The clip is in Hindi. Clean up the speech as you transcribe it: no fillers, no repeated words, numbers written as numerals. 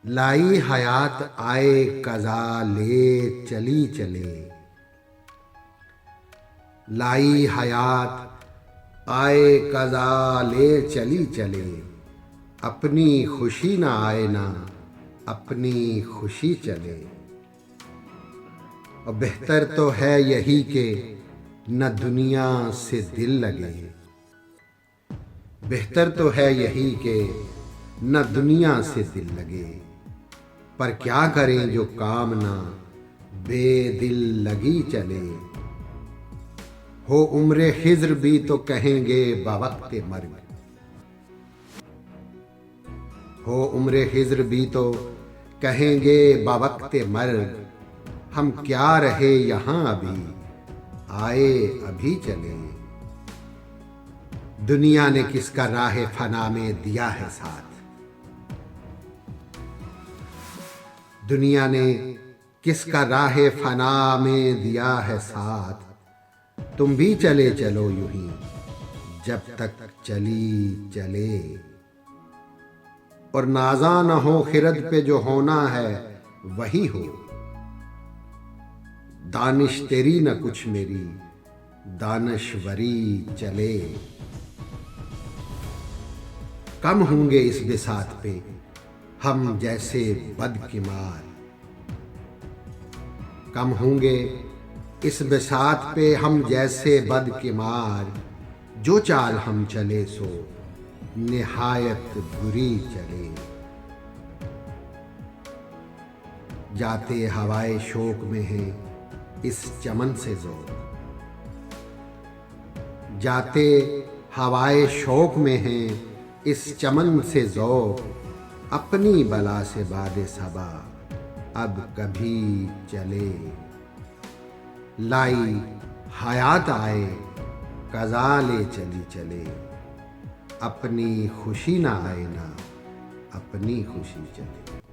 लाई हयात आए कज़ा ले चली चले। लाई हयात आए कज़ा ले चली चले। अपनी खुशी ना आए ना अपनी खुशी चले। और बेहतर तो है यही कि न दुनिया से दिल लगे। बेहतर तो है यही कि न दुनिया से दिल लगे। पर क्या करें जो काम ना बेदिल लगी चले। हो उम्रे खिज्र भी तो कहेंगे बवक्ते मर्ग। हो उम्रे खिज्र भी तो कहेंगे बवक्ते मर्ग। हम क्या रहे यहाँ अभी आए अभी चले। दुनिया ने किसका राह फना में दिया है साथ। दुनिया ने किसका राह फना में दिया है साथ। तुम भी चले चलो यूं ही जब तक चली चले। और नाज़ा न हो खिरद पे जो होना है वही हो। दानिश तेरी न कुछ मेरी दानश्वरी चले। कम होंगे इस बिसात पे हम जैसे बदकिमार। कम होंगे इस बिसात पे हम जैसे बदकिमार। जो चाल हम चले सो निहायत बुरी चले। जाते हवाए शोक में है इस चमन से ज़ौक़। जाते हवाए शौक में हैं इस चमन से ज़ौक़। अपनी बला से बादे सबा अब कभी चले। लाई हयात आए कज़ा ले चली चले। अपनी खुशी ना आए ना अपनी खुशी चले।